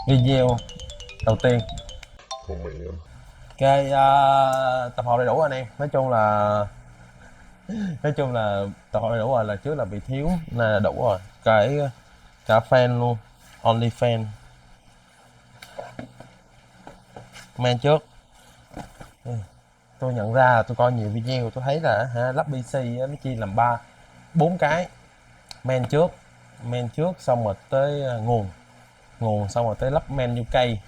video đầu tiên. Không mẹ em. Ok, tập hợp đầy đủ anh em. Nói chung là tập hợp đầy đủ rồi, là trước là bị thiếu là đủ rồi. Cả fan luôn, only fan. Men trước. Tôi nhận ra là tôi coi nhiều video, tôi thấy là lắp PC á, nó chia làm 4 cái. Men trước xong rồi tới nguồn xong rồi tới lắp men vô cây.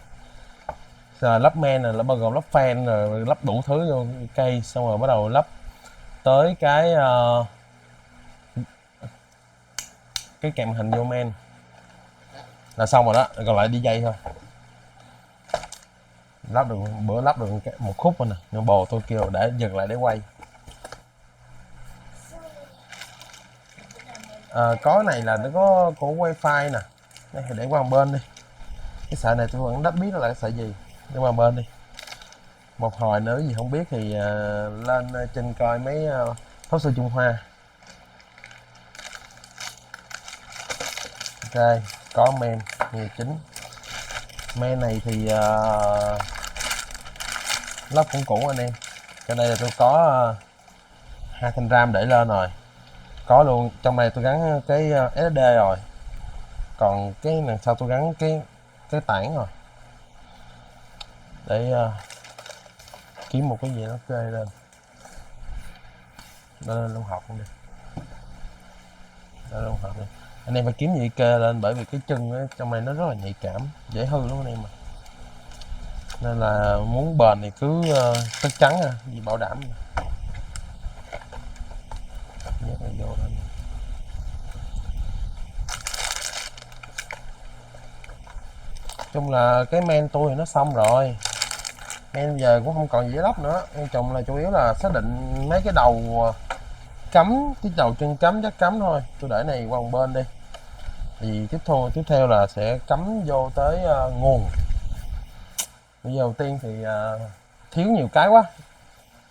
Rồi lắp men là bao gồm lắp fan rồi lắp đủ thứ vô cây, xong rồi bắt đầu lắp tới cái kèm hình vô men là xong rồi đó, còn lại đi dây thôi. Lắp được một khúc rồi nè, nhưng bồ tôi kêu để dừng lại để quay. Có này là nó có của wifi nè, đây thì để qua một bên đi. Cái sợi này tôi vẫn đắt biết là cái sợi gì, để qua một bên đi. Một hồi nữa gì không biết thì lên trên coi mấy pháo sư Trung Hoa. Ok, có men nhiều chính. Men này thì lắp cũng cũ anh em. Trên đây là tôi có 2 thanh RAM để lên rồi, có luôn. Trong này tôi gắn cái SSD rồi, còn cái đằng sau tôi gắn cái tản rồi, để kiếm một cái gì nó kê lên. Lên luôn học luôn đi, luôn học đi. Anh em phải kiếm gì kê lên, bởi vì cái chân ở trong này nó rất là nhạy cảm, dễ hư lắm anh em. Nên là muốn bền thì cứ tất chắn gì bảo đảm. Nhét này vô lên. Chung là cái men tôi thì nó xong rồi, men giờ cũng không còn gì để lắp nữa. Quan trọng là chủ yếu là xác định mấy cái đầu cắm, cái đầu chân cắm chắc cắm thôi. Tôi để này qua một bên đi, thì tiếp theo là sẽ cắm vô tới nguồn. Bây giờ đầu tiên thì thiếu nhiều cái quá,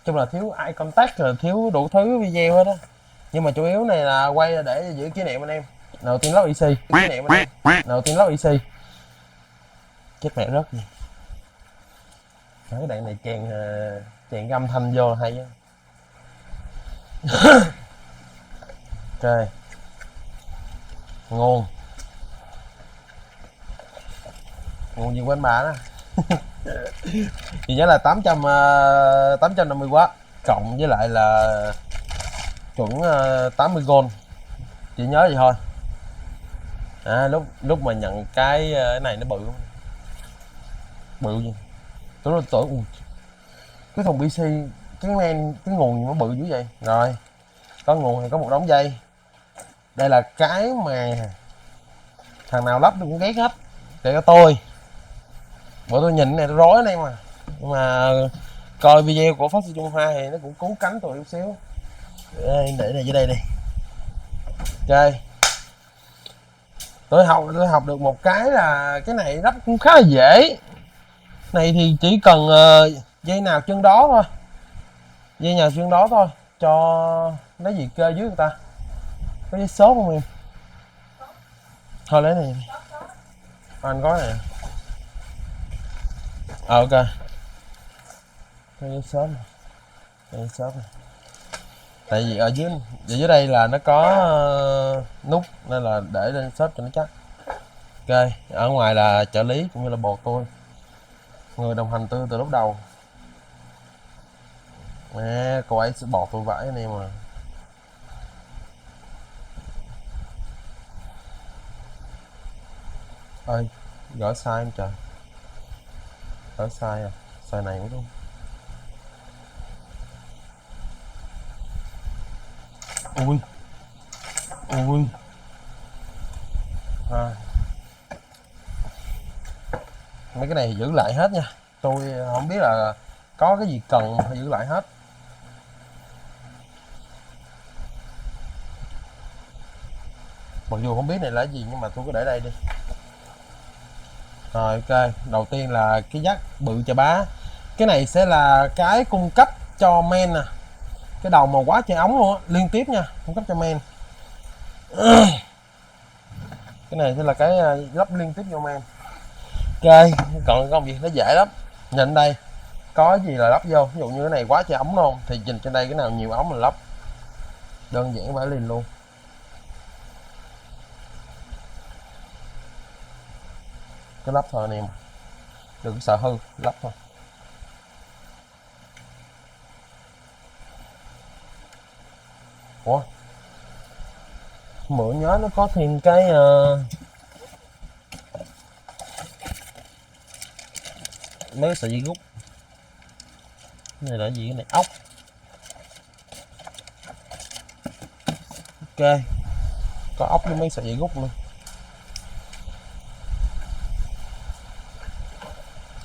chung là thiếu eye contact rồi thiếu đủ thứ video hết á, nhưng mà chủ yếu này là quay để giữ kỷ niệm anh em. Đầu tiên lắp IC kỷ niệm anh em. Đầu tiên lắp IC. Chết mẹ rớt gì. Cái đoạn này chèn âm thanh vô là hay á. Ok, nguồn gì quên bà đó. Thì nhớ là 850W cộng với lại là chuẩn 80V, chỉ nhớ vậy thôi. Lúc mà nhận cái này nó bự gì, tôi tưởng cái thùng PC, cái nguồn gì nó bự dữ vậy. Rồi có nguồn thì có một đống dây. Đây là cái mà thằng nào lắp cũng ghét hết, kể cả tôi. Bọn tôi nhìn này tôi rối anh em mà, nhưng mà coi video của Pháp Sư Trung Hoa thì nó cũng cứu cánh tôi chút xíu. Để này dưới đây đi. Ok, tôi học được một cái là cái này lắp cũng khá là dễ. Này thì chỉ cần dây nào chân đó thôi, cho lấy gì kê dưới người ta. Có giấy số không em? Thôi lấy này đi. Anh có này. Ok, cái giấy số này. Tại vì ở dưới đây là nó có nút, nên là để lên shop cho nó chắc. Ok, ở ngoài là trợ lý cũng như là bồ tôi, người đồng hành từ lúc đầu. Cô ấy sẽ bò tôi vãi anh em mà. Ơi, gỡ sai em trời. Gỡ sai à? Sai này đúng không? Ui. Mấy cái này thì giữ lại hết nha. Tôi không biết là có cái gì cần phải giữ lại hết. Mặc dù không biết này là gì nhưng mà tôi cứ để đây đi. Rồi ok, đầu tiên là cái jack bự chà bá. Cái này sẽ là cái cung cấp cho men nè. Cái đầu mà quá trời ống luôn á, liên tiếp nha, cung cấp cho men. Cái này sẽ là cái lắp liên tiếp vô men. Ok, còn công việc nó dễ lắm. Nhìn đây, có gì là lắp vô, ví dụ như cái này quá trời ống luôn thì nhìn trên đây cái nào nhiều ống là lắp, đơn giản vãi liền luôn. Cái lắp thôi anh em, đừng sợ hư, lắp thôi. Ủa, mượn nhớ nó có thêm cái mấy cái sợi dây rút. Cái này là gì, cái này ốc. Ok, có ốc với mấy sợi dây rút luôn.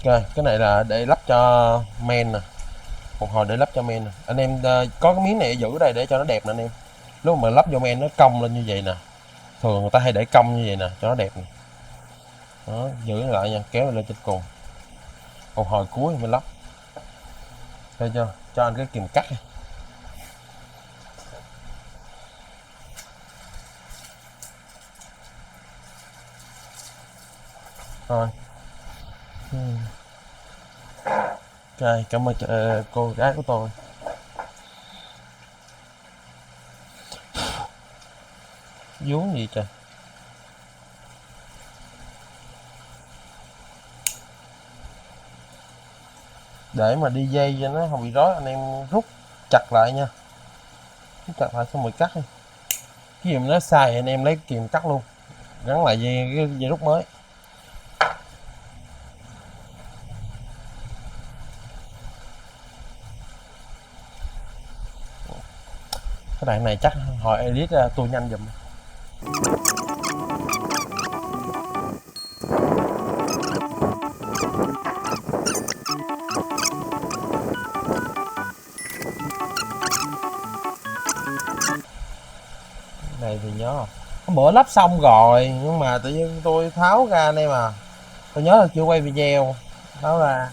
Ok, cái này là để lắp cho men nè, một hồi để lắp cho men nè. Anh em có cái miếng này giữ đây để cho nó đẹp nè anh em. Lúc mà lắp vô men nó cong lên như vậy nè, thường người ta hay để cong như vậy nè cho nó đẹp nè. Đó, giữ lại nha, kéo lên trên cùng, một hồi cuối mình lắp. Thấy chưa, cho anh cái kìm cắt này. Rồi. Ok, cảm ơn cô gái của tôi. Vốn gì trời. Để mà đi dây cho nó không bị rối anh em rút chặt lại nha. Rút chặt lại xong rồi cắt đi. Cái gì mà nó sai anh em lấy kìm cắt luôn. Gắn lại dây rút mới. Cái đoạn này chắc hỏi edit ra tôi nhanh giùm. Này thì nhớ rồi. Hôm bữa lắp xong rồi nhưng mà tự nhiên tôi tháo ra anh em à. Tôi nhớ là chưa quay video. Tháo ra.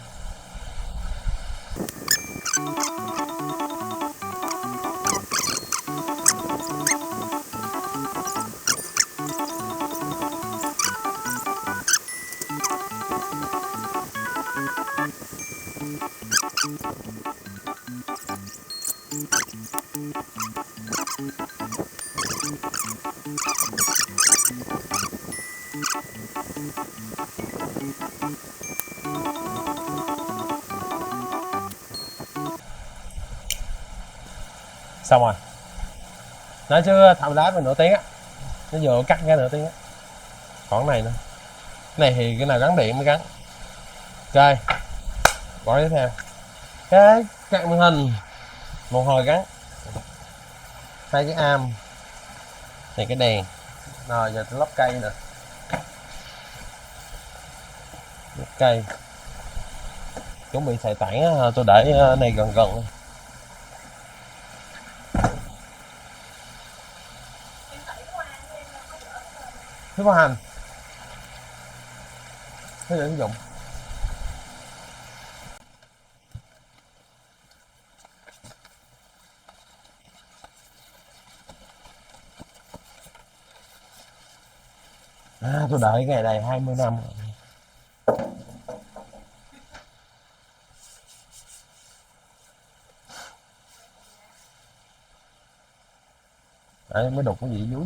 Xong rồi. Nói chứ thầm đá mình nửa tiếng á. Nó vừa cắt ra nửa tiếng á. Còn này nữa. Cái này thì cái nào gắn điện mới gắn. Ok. Bỏ tiếp theo. Cái cạnh màn hình. Một hồi gắn. Hai cái am. Này cái đèn. Rồi giờ tôi lắp cây nè. Lắp cây. Chuẩn bị xài tản á, tôi để này gần gần. Thứ có hành. Thế để sử dụng. À, tôi đợi ngày này 20 năm rồi. Đấy, mới đục cái gì dưới.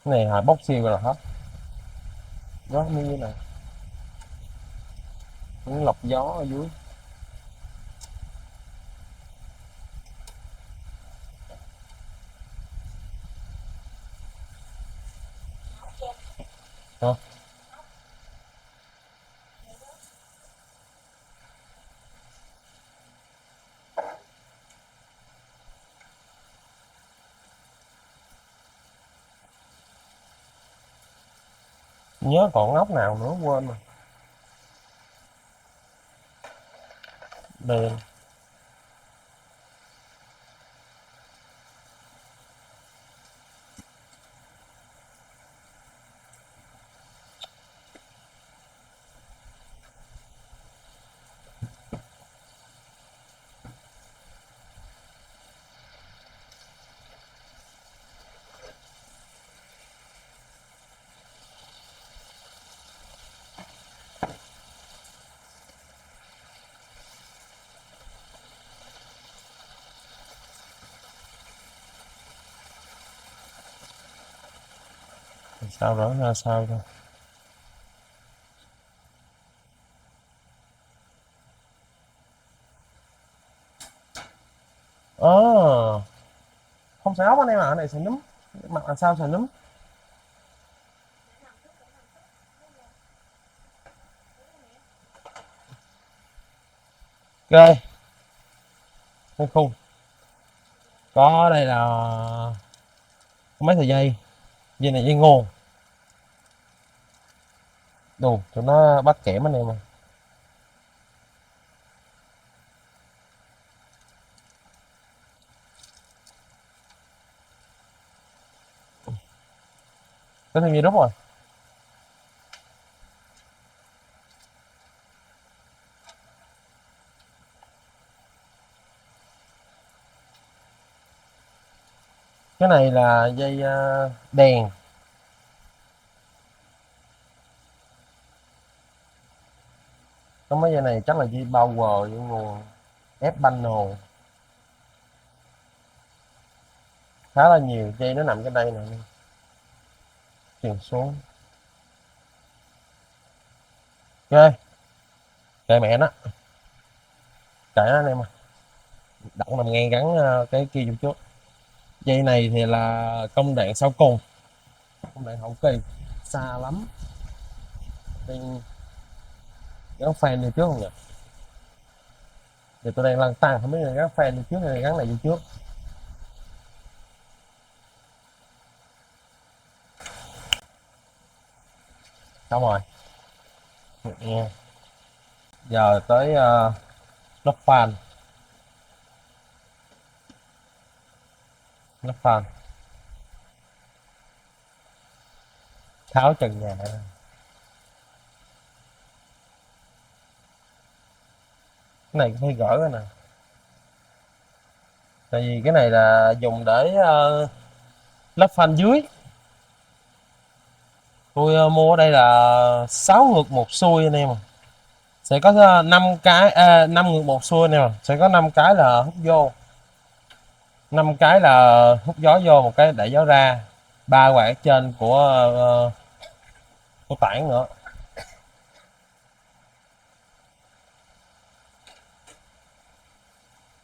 Cái này là bóc siêu rồi hết. Đó như này. Những lọc gió ở dưới. Hả? Nhớ còn ốc nào nữa quên rồi. Đèn. sao rõ ra sao thôi. Ờ, không xài ốc anh em ạ, cái này xài núm, mặt là sao xài núm. Ok, cái khung có đây là mấy sợi dây, dây này dây nguồn, đồ tụi nó bắt kẽm anh em à. Có thêm dây rút rồi. Cái này là dây đèn. Có mấy dây này chắc là dây power, dây nguồn, ép panel, khá là nhiều dây nó nằm cái đây nè, truyền xuống. Ok, kệ mẹ nó, kệ nó anh em à, đặng nằm ngang gắn cái kia vô trước. Dây này thì là công đoạn sau cùng, công đoạn hậu kỳ, xa lắm. Nên gắn fan đi trước không nhỉ? Giờ tôi đang lăn tăng không biết là gắn fan đi trước hay là gắn này đi trước. Xong rồi, nghe. Giờ tới lắp fan, lắp fan, tháo trần nhà. Cái này cũng phải gỡ rồi nè, tại vì cái này là dùng để lắp fan dưới. Tôi mua ở đây là 6 ngược một xuôi anh em à. Sẽ có 5 cái 5 ngược một xuôi nè, sẽ có 5 cái là hút vô, 5 cái là hút gió vô, một cái đẩy gió ra, ba quạt ở trên của tản nữa.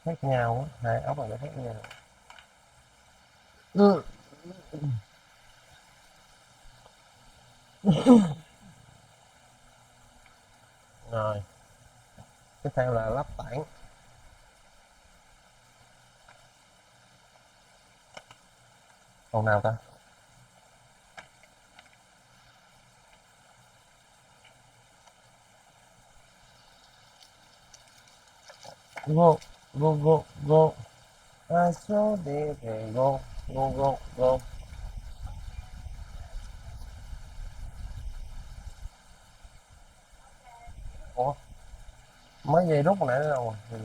Khác nhau á, hai ốc này nó khác nhau. Ừ. Rồi, tiếp theo là lắp tản. Còn nào ta? Go, go, go, go. I saw the go, go, go, go. Ủa, mấy giây rút hồi nãy đâu rồi? Ừ.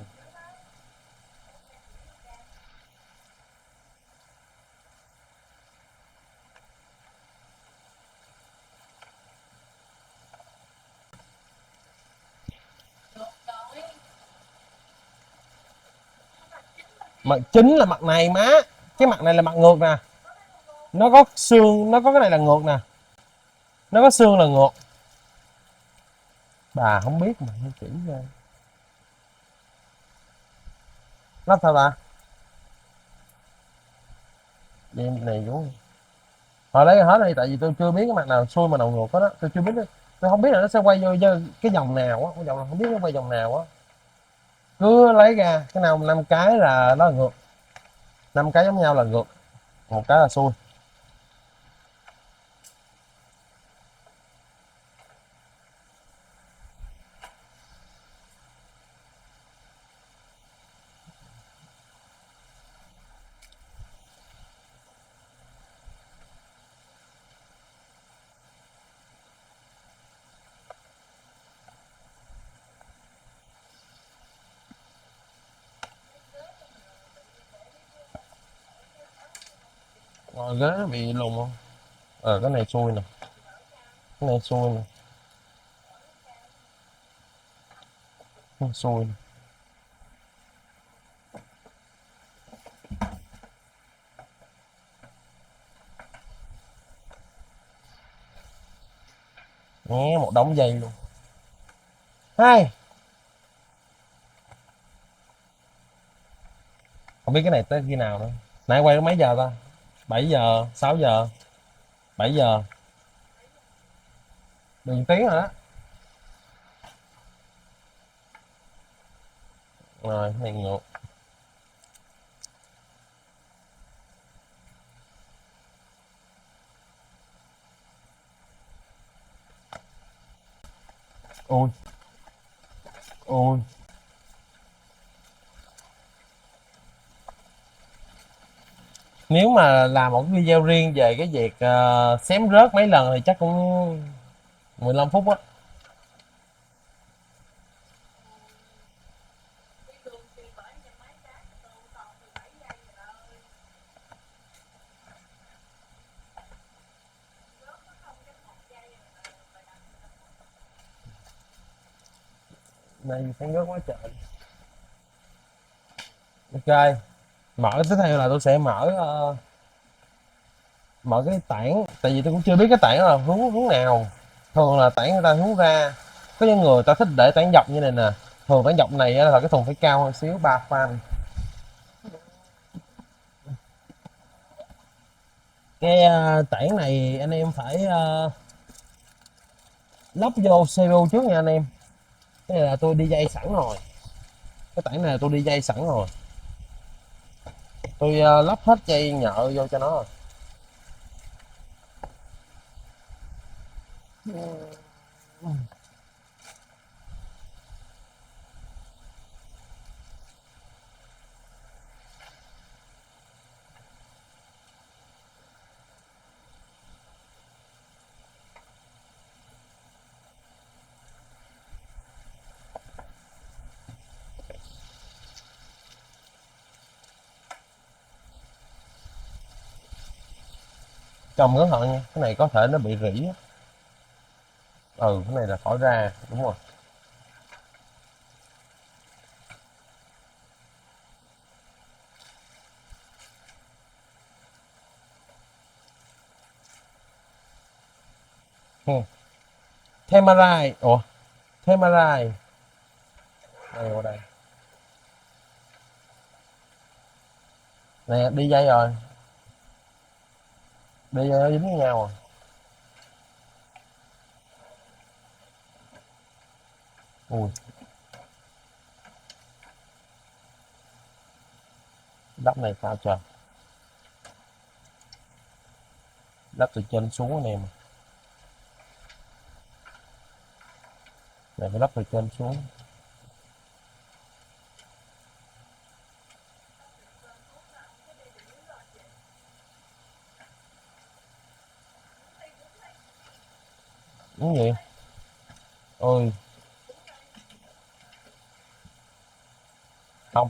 Mặt chính là mặt này má, cái mặt này là mặt ngược nè, nó có xương, nó có cái này là ngược nè, nó có xương là ngược. Bà không biết mà không chỉ ra. Lắp sao ta? Vậy này cũng hồi lấy hết đi, tại vì tôi chưa biết cái mặt nào xuôi mà nào ngược hết đó, tôi chưa biết đó. Tôi không biết là nó sẽ quay vô cái dòng nào á, cái dòng nào không biết nó quay dòng nào á. Cứ lấy ra cái nào 5 cái là nó là ngược, 5 cái giống nhau là ngược, một cái là xuôi. Ghế nó bị lùn không? Cái này xuôi nè, cái này xuôi nè, cái này xuôi nè. Nghe một đống dây luôn. Hai, không biết cái này tới khi nào nữa. Nãy quay đến mấy giờ ta? 7 giờ, 6 giờ, 7 giờ, đường tiếng rồi đó. Rồi này ngược. Ui, ui. Nếu mà làm một cái video riêng về cái việc xém rớt mấy lần thì chắc cũng 15 phút á. Này xém rớt quá trời. Ok, mở tiếp theo là tôi sẽ mở cái tảng, tại vì tôi cũng chưa biết cái tảng là hướng hướng nào. Thường là tảng người ta hướng ra, có những người ta thích để tảng dọc như này nè. Thường tảng dọc này á, là cái thùng phải cao hơn xíu 3 fan. Cái tảng này anh em phải lắp vô CPU trước nha anh em. Cái này là tôi đi dây sẵn rồi, cái tảng này là tôi đi dây sẵn rồi. Tôi lắp hết dây nhợ vô cho nó. Trông cẩn thận nha, cái này có thể nó bị rỉ á. Ừ, cái này là khỏi ra, đúng rồi. Ừ. Temarai, ủa, Temarai. Đây, qua đây. Nè, đi dây rồi, đi dây nó dính với nhau rồi. Ui, lắp này sao trời, lắp từ trên xuống anh em. Này phải lắp từ trên xuống. Đúng gì? Ôi, không,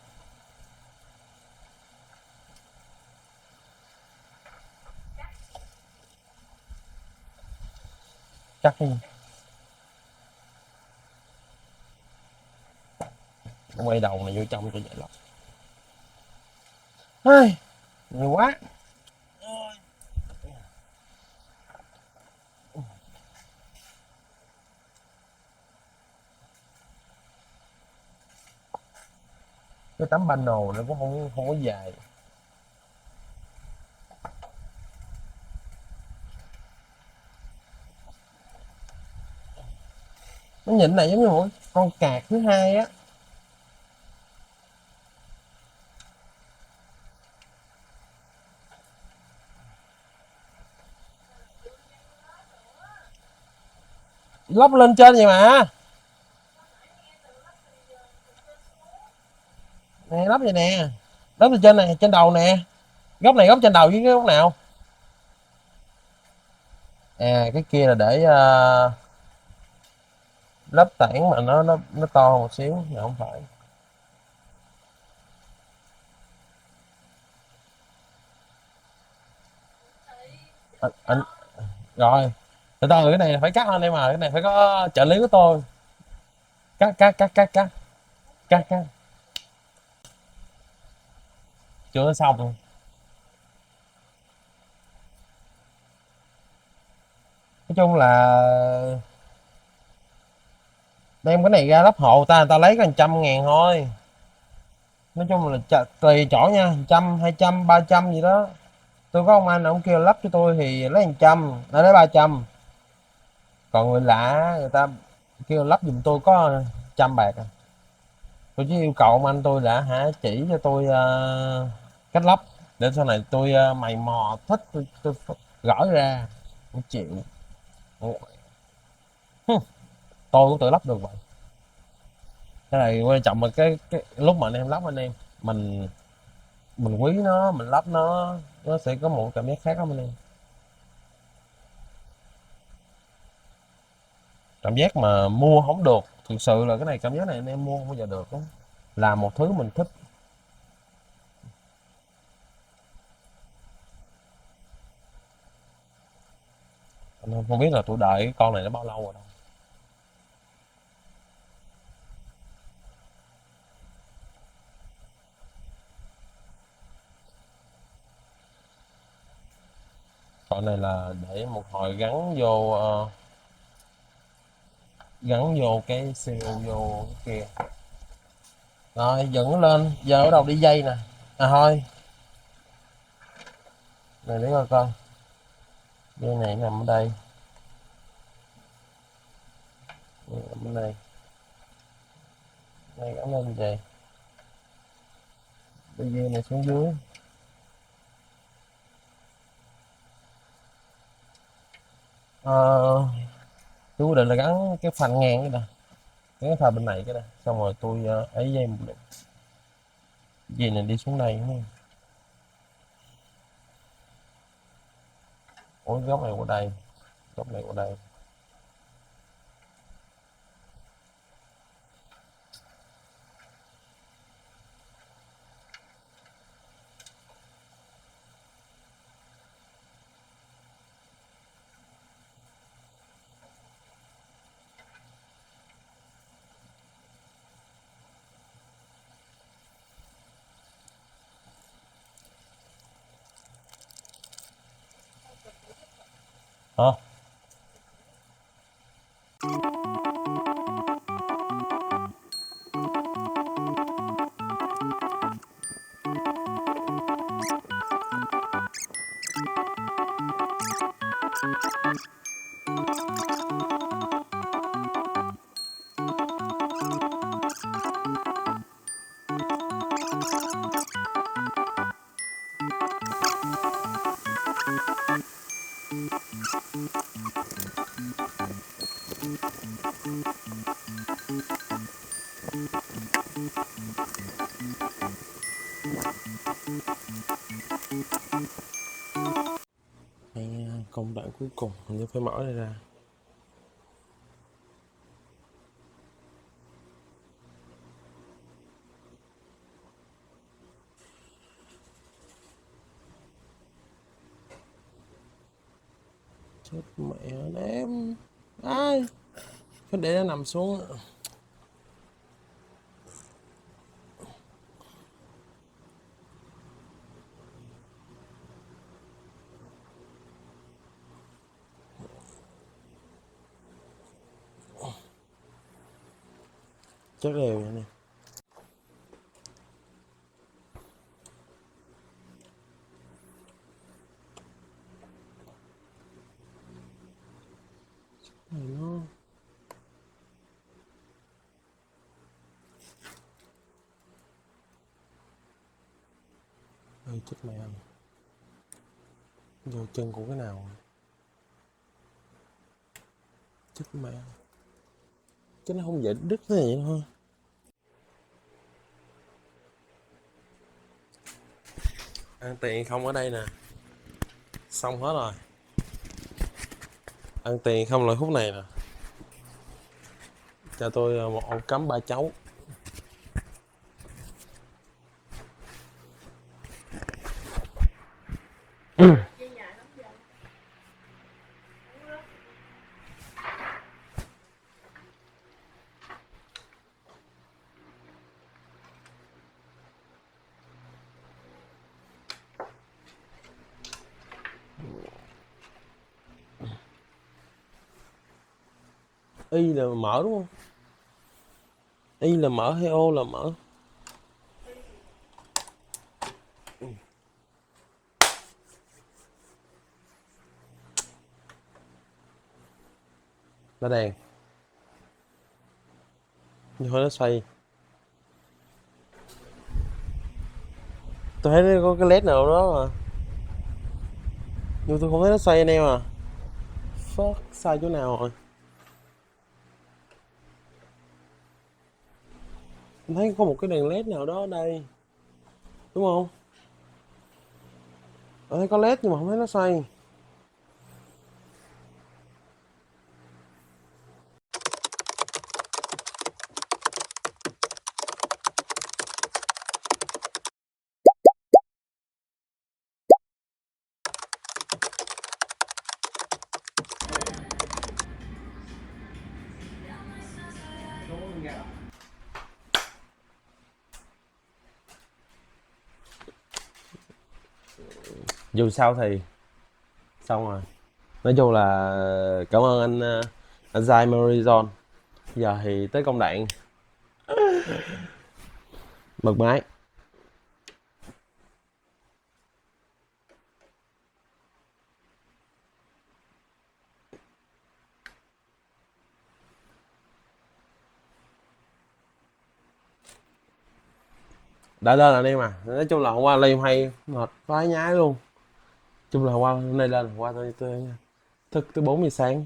chắc đi. Quay đầu này vô trong cho dễ lắm. Ai, nhiều quá. Cái tấm panel nó cũng không có dài. Nó nhìn này giống như một con cạc thứ hai á. Lắp lên trên vậy mà. Nè, lắp vậy nè. Lắp từ trên này, trên đầu nè. Góc này góc trên đầu với cái góc nào? À, cái kia là để lắp tảng mà nó to hơn một xíu, mà không phải. Anh rồi, từ từ, cái này phải cắt anh em, mà cái này phải có trợ lý của tôi. Cắt. Chưa xong. Nói chung là đem cái này ra lắp hộ ta, người ta lấy có 100.000 thôi. Nói chung là tùy chỗ nha, 100, 200, 300 gì đó. Tôi có ông anh ông kêu lắp cho tôi thì lấy 100, nó lấy 300. Còn người lạ người ta kêu lắp giùm tôi có 100 bạc à. Tôi chỉ yêu cầu ông anh tôi là chỉ cho tôi cách lắp, để sau này tôi mày mò thích tôi gỡ ra, không chịu. Hừ, tôi cũng tự lắp được vậy. Cái này quan trọng là cái lúc mà anh em lắp, anh em mình mình quý nó, mình lắp nó sẽ có một cảm giác khác lắm anh em. Cảm giác mà mua không được, thực sự là cái này cảm giác này anh em mua không bao giờ được đó. Là một thứ mình thích. Anh em không biết là tôi đợi cái con này nó bao lâu rồi đâu. Con này là để một hồi gắn vô gắn vô cái siêu vô cái kia. Rồi dựng nó lên, giờ bắt đầu đi dây nè. À thôi, này để coi con. Dây này nằm ở đây. Nằm ở đây. Đây gắn lên về. Đi dây này xuống dưới. Ờ, tôi quyết định là gắn cái phanh ngang cái nè, gắn cái phà bên này cái nè, xong rồi tôi ấy dây một lượng. Dây này đi xuống đây đúng không? Ủa góc này qua đây, góc này qua đây. Hả? Đây, công đoạn cuối cùng mình phải mở đây ra. Chết mẹ em, ai phải để nó nằm xuống. Chắc đều vậy nè. Này nó ơi chết mẹ ơi, vô chân của cái nào chết mẹ, chứ nó không dễ đứt thế này thôi. Ăn tiền không ở đây nè, xong hết rồi. Ăn tiền không loại khúc này nè, cho tôi một ổ cắm 3 chấu. Y là mở đúng không? Y là mở hay O là mở? Nó đèn. Nhưng thôi nó xoay. Tôi thấy nó có cái led nào đó mà. Nhưng tôi không thấy nó xoay anh em à. Fuck, sai chỗ nào rồi? Tôi thấy có một cái đèn led nào đó ở đây. Đúng không? Tôi thấy có led nhưng mà không thấy nó xoay. Dù sao thì xong rồi. Nói chung là cảm ơn anh Zai Morizon. Giờ thì tới công đoạn bật máy. Đã lên là anh em à. Nói chung là hôm qua live hay mệt vãi nhái luôn. Chung là hôm qua hôm nay lên hôm qua tôi thức tới 4 giờ sáng.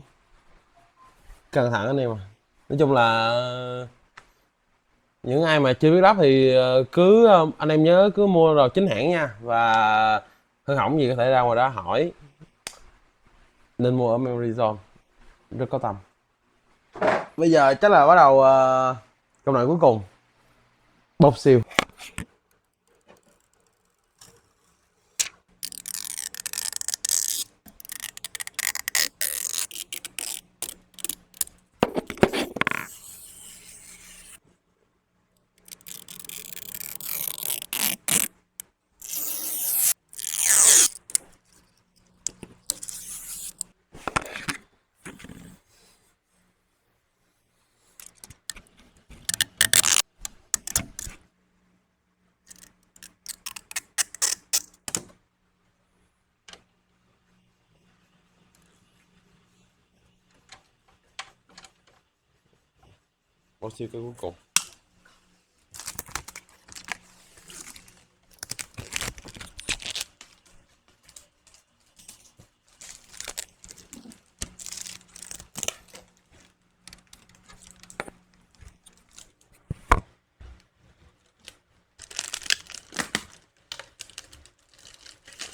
Căng thẳng anh em à. Nói chung là những ai mà chưa biết lắp thì cứ anh em nhớ cứ mua đồ chính hãng nha, và hư hỏng gì có thể ra ngoài đó hỏi, nên mua ở Memory Zone rất có tầm. Bây giờ chắc là bắt đầu công đoạn cuối cùng, bốc siêu. Bốc siêu cái cuối cùng.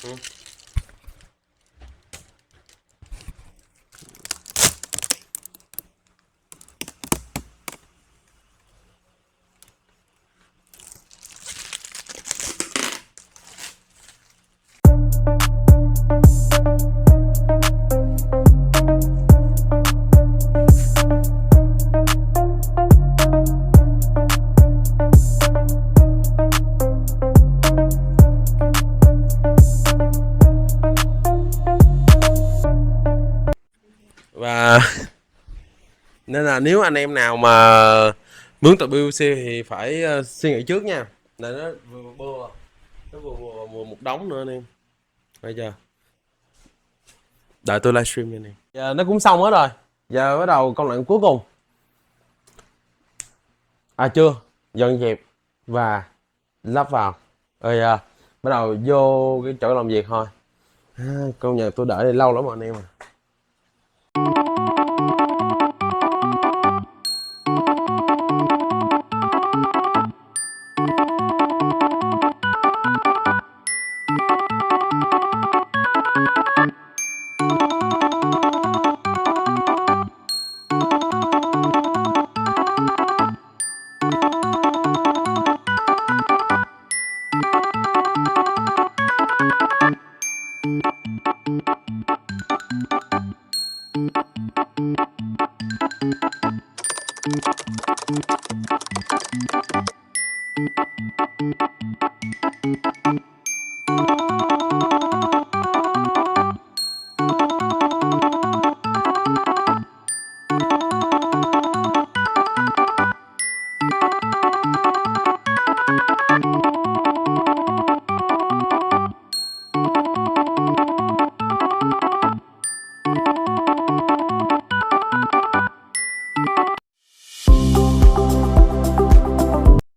Ừ. Và nên là nếu anh em nào mà muốn tập PVC thì phải suy nghĩ trước nha, là nó vừa bừa, nó vừa một đống nữa anh em, bây giờ đợi tôi livestream nha anh em. Giờ nó cũng xong hết rồi, giờ bắt đầu công đoạn cuối cùng, à chưa, dọn dẹp và lắp vào rồi, bắt đầu vô cái chỗ làm việc thôi. Công nhận tôi đợi đây lâu lắm rồi anh em à.